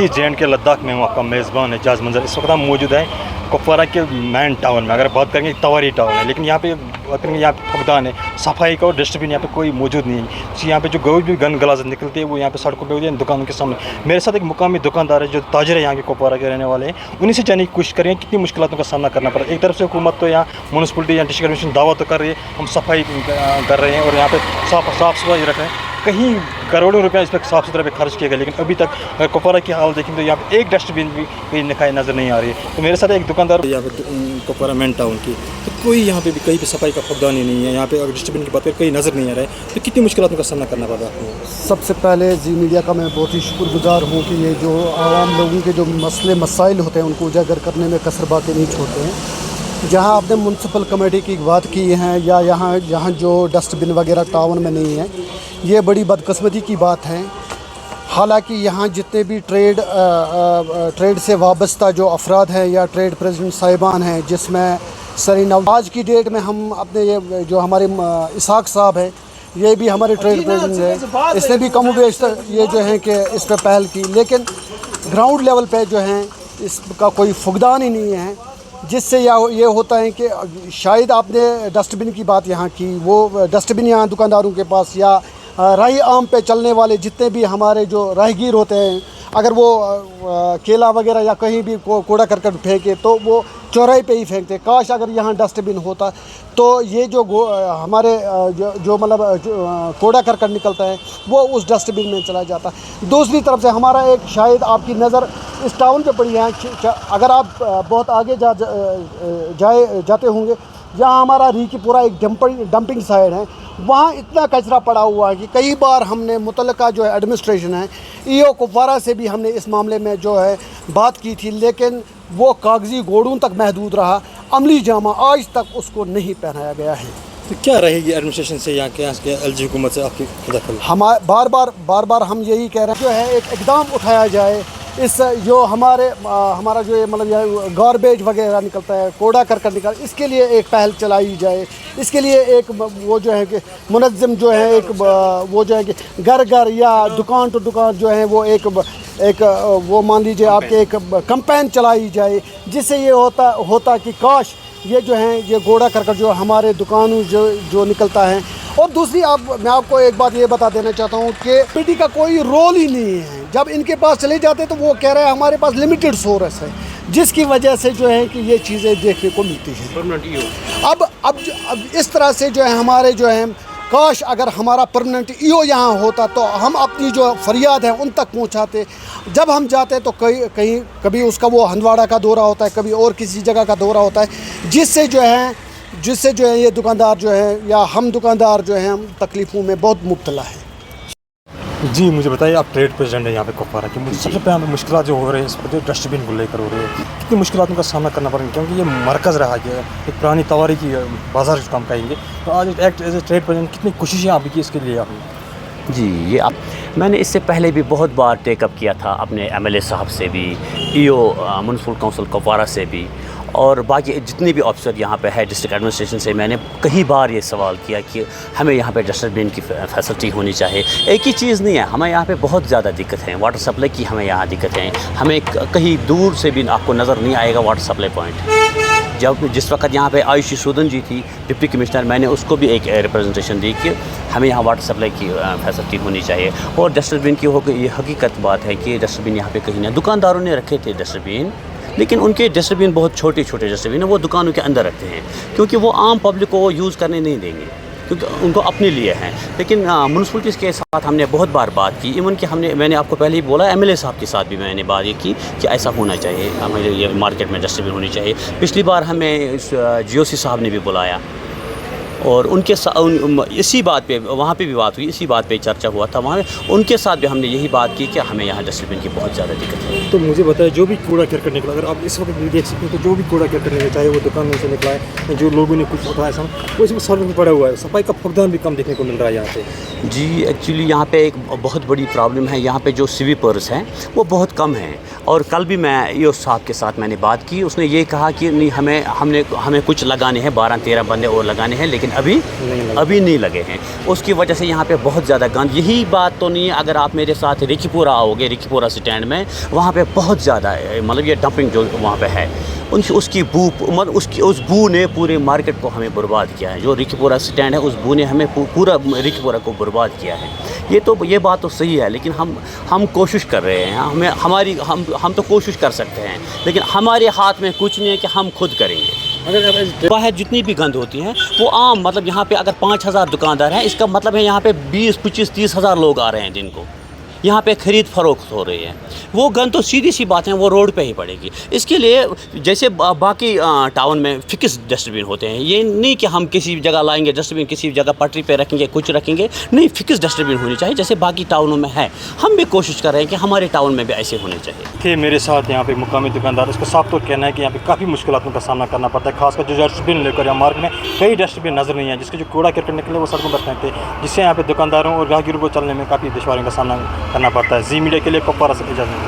जी JNK Ladakh में हूँ, आपका मेज़बान एजाज मंजर। इस वक्त हम मौजूद हैं कुपवारा के मेन टाउन में। अगर बात करेंगे तवारी टाउन है, लेकिन यहाँ पे बात करेंगे यहाँ पे फुकदान है, सफाई का और डस्टबिन यहाँ पे कोई मौजूद नहीं है। तो यहाँ पे जो कोई भी गन गलाजत निकलती है वो यहाँ पे सड़कों पे होती है, दुकानों के सामने। मेरे साथ एक मुकामी दुकानदार है जो ताजर है यहाँ के कुपवारा के रहने वाले हैं। उन्हीं से जानने की कोशिश करेंगे कितनी मुश्किलों का सामना करना पड़ा। एक तरफ से हुकूमत तो यहाँ म्यूनसिपलिटी या डिस्ट्रिक्ट एडमिनिस्ट्रेशन दावा तो कर रही है, हम सफाई कर रहे हैं और यहाँ पे साफ सफाई रख रहे हैं। कहीं करोड़ों रुपया इस पर साफ़ सुथरा पे खर्च किया गया, लेकिन अभी तक अगर कुपवारा की हाल देखें तो यहाँ पे एक डस्टबिन भी कहीं दिखाई नज़र नहीं आ रही है। तो मेरे साथ एक दुकानदार यहाँ पे कुपवारा मेन टाउन की, तो कोई यहाँ पे भी कहीं पे सफाई का फुकदान ही नहीं है। यहाँ पे अगर डस्टबिन की बात करें कहीं नज़र नहीं आ रहा है, तो कितनी मुश्किलों का सामना करना पड़ा आपको? सबसे पहले जी मीडिया का मैं बहुत ही शुक्रगुजार हूँ कि ये जो आवाम लोगों के जो मसले मसाइल होते हैं उनको उजागर करने में कसर बातें नहीं छोड़ते हैं। जहाँ आपने म्यूनसिपल कमेटी की बात की है या यहाँ जो डस्टबिन वगैरह टाउन में नहीं है, ये बड़ी बदकिस्मती की बात है। हालांकि यहाँ जितने भी ट्रेड से वाबस्ता जो अफराद हैं या ट्रेड प्रेसिडेंट साहिबान हैं, जिसमें सरीन आज की डेट में हम अपने ये जो हमारे इसाक साहब हैं, ये भी हमारे ट्रेड प्रेसिडेंट हैं, इसने भी कम बेश ये जो है कि इस पर पहल की, लेकिन ग्राउंड लेवल पे जो है इसका कोई फुकदान ही नहीं है। जिससे ये होता है कि शायद आपने डस्टबिन की बात यहाँ की, वो डस्टबिन यहाँ दुकानदारों के पास या राही आम पे चलने वाले जितने भी हमारे जो राहगीर होते हैं, अगर वो केला वगैरह या कहीं भी कूड़ा करकट फेंके तो वो चौराहे पे ही फेंकते। काश अगर यहाँ डस्टबिन होता तो ये जो हमारे जो मतलब कूड़ा करकट निकलता है वो उस डस्टबिन में चला जाता। दूसरी तरफ से हमारा एक शायद आपकी नज़र इस टाउन पे पड़ी है, अगर आप बहुत आगे जाते होंगे, जहाँ हमारा रीकीपुरा एक डंपिंग साइड है, वहाँ इतना कचरा पड़ा हुआ है कि कई बार हमने मुतल्लिका जो है एडमिनिस्ट्रेशन है, EO कुपवारा से भी हमने इस मामले में जो है बात की थी, लेकिन वो कागजी घोड़ों तक महदूद रहा, अमली जामा आज तक उसको नहीं पहनाया गया है। तो क्या रहेगी एडमिनिस्ट्रेशन से यहाँ के LG हुकूमत से आपकी दखल? हम बार बार हम यही कह रहे हैं जो है एक इकदाम उठाया जाए। इस जो हमारा जो मतलब ये गार्बेज वगैरह निकलता है, कूड़ा करकट निकलता है, इसके लिए एक पहल चलाई जाए। इसके लिए एक वो जो है कि मुनज़्ज़म जो है एक वो जो है कि घर घर या दुकान टू दुकान जो है वो एक वो मान लीजिए आपके एक कैंपेन चलाई जाए, जिससे ये होता कि काश ये जो है ये कूड़ा करकट जो हमारे दुकानों जो निकलता है। और दूसरी मैं आपको एक बात ये बता देना चाहता हूँ कि पीटी का कोई रोल ही नहीं है। जब इनके पास चले जाते तो वो कह रहे हैं हमारे पास लिमिटेड सोर्स है, जिसकी वजह से जो है कि ये चीज़ें देखने को मिलती हैं। अब इस तरह से जो है हमारे जो है काश अगर हमारा परमानेंट EO यहाँ होता तो हम अपनी जो फरियाद है उन तक पहुँचाते। जब हम जाते तो कभी उसका वो हंदवाड़ा का दौरा होता है, कभी और किसी जगह का दौरा होता है, जिससे जो है ये दुकानदार जो है या हम दुकानदार जो हैं हम तकलीफ़ों में बहुत मुब्तला है। जी मुझे बताइए, आप ट्रेड प्रेसिडेंट हैं यहाँ पे कुपवारा की, मुझे सबसे पहले मुश्किल जो हो रही है इस पर जो डस्टबिन को लेकर हो रही है, कितनी मुश्किलों का सामना करना पड़ेगा? क्योंकि ये मरकज़ रहा है, एक पुरानी तवारी की बाजार काम कहेंगे। तो आज एक एज ए ट्रेड प्रेसिडेंट कितनी कोशिशें आपकी की इसके लिए आपने? जी ये मैंने इससे पहले भी बहुत बार टेकअप किया था अपने MLA साहब से भी, EO म्यूनसिपल काउंसिल कुपवारा से भी, और बाकी जितने भी ऑफिसर यहाँ पे है डिस्ट्रिक्ट एडमिनिस्ट्रेशन से मैंने कई बार ये सवाल किया कि हमें यहाँ पे डस्टबिन की फैसिलिटी होनी चाहिए। एक ही चीज़ नहीं है, हमें यहाँ पे बहुत ज़्यादा दिक्कत है। वाटर सप्लाई की हमें यहाँ दिक्कत है, हमें कहीं दूर से भी आपको नज़र नहीं आएगा वाटर सप्लाई पॉइंट। जिस वक्त यहाँ पे आयुषी सूदन जी थी डिप्टी कमिश्नर, मैंने उसको भी एक रिप्रेजेंटेशन दी कि हमें यहाँ वाटर सप्लाई की फैसिलिटी होनी चाहिए। और डस्टबिन की ये हकीकत बात है कि डस्टबिन यहाँ पे कहीं ना, दुकानदारों ने रखे थे डस्टबिन, लेकिन उनके डस्टबिन बहुत छोटे डस्टबिन है, वो दुकानों के अंदर रखते हैं क्योंकि वो आम पब्लिक को यूज़ करने नहीं देंगे, क्योंकि उनको अपने लिए हैं। लेकिन म्यूनसिपलिटीज़ के साथ हमने बहुत बार बात की, इवन कि मैंने आपको पहले ही बोला MLA साहब के साथ भी मैंने बात ये की कि ऐसा होना चाहिए, हमें ये मार्केट में डस्टबिन होनी चाहिए। पिछली बार हमें GOC साहब ने भी बुलाया और उनके साथ इसी बात पे वहाँ पे भी बात हुई, इसी बात पे चर्चा हुआ था वहाँ पे, उनके साथ भी हमने यही बात की कि हमें यहाँ डस्टबिन की बहुत ज़्यादा दिक्कत है। तो मुझे बताया, जो भी कूड़ा करकट निकला, अगर आप इस वक्त भी देख सकते हैं तो जो भी कूड़ा करकट निकला, चाहे वो दुकान में से निकला है, जो लोगों ने कुछ उठाया सब, वो इसमें सड़क पर पड़ा हुआ है, सफाई का फुकदान भी कम देखने को मिल रहा है यहाँ पे। जी एक्चुअली यहाँ पे एक बहुत बड़ी प्रॉब्लम है, यहाँ पे जो स्वीपर्स हैं वो बहुत कम हैं। और कल भी मैं EO साहब के साथ मैंने बात की, उसने ये कहा कि नहीं हमें कुछ लगाने हैं, 12-13 बंदे और लगाने हैं, लेकिन ابھی نہیں لگے ہیں. اس کی وجہ سے یہاں پہ بہت زیادہ گند. یہی بات تو نہیں ہے, اگر آپ میرے ساتھ رکی پورہ آؤ گے, رکی پورہ اسٹینڈ میں, وہاں پہ بہت زیادہ مطلب یہ ڈمپنگ جو وہاں پہ ہے, اس کی بو, مطلب اس بو نے پورے مارکیٹ کو ہمیں برباد کیا ہے. جو رکی پورہ اسٹینڈ ہے, اس بو نے ہمیں پورا رکی پورہ کو برباد کیا ہے. یہ بات تو صحیح ہے, لیکن ہم کوشش کر رہے ہیں. ہم تو کوشش کر سکتے ہیں, لیکن ہمارے ہاتھ میں کچھ نہیں ہے کہ ہم خود کریں گے. باہر جتنی بھی گند ہوتی ہیں وہ عام, مطلب یہاں پہ اگر 5,000 دکاندار ہیں, اس کا مطلب ہے یہاں پہ 20, 25, 30,000 لوگ آ رہے ہیں دن کو. یہاں پہ خرید فروخت ہو رہی ہے. وہ گند تو سیدھی سی بات ہے, وہ روڈ پہ ہی پڑے گی. اس کے لیے جیسے باقی ٹاؤن میں فکس ڈسٹ بن ہوتے ہیں, یہ نہیں کہ ہم کسی جگہ لائیں گے ڈسٹ بن, کسی جگہ پٹری پہ رکھیں گے, کچھ رکھیں گے, نہیں, فکس ڈسٹ بن ہونی چاہیے جیسے باقی ٹاؤنوں میں ہے. ہم بھی کوشش کر رہے ہیں کہ ہمارے ٹاؤن میں بھی ایسے ہونے چاہیے. کہ میرے ساتھ یہاں پہ مقامی دکاندار, اس کا صاف طور کہنا ہے کہ یہاں پہ کافی مشکلاتوں کا سامنا کرنا پڑتا ہے, خاص کر جو ڈسٹ بن لے کر یہاں مارکیٹ میں کئی ڈسٹ بن نظر نہیں ہیں, جس کے جو کوڑا کرکٹ نکلے وہ سڑکوں پر پھینکتے, جس سے یہاں پہ دکانداروں اور راہگیروں کو چلنے میں کافی دشواریوں کا سامنا کرنا پڑتا ہے. زی میڈیا کے لیے کپوارہ سے اجازت.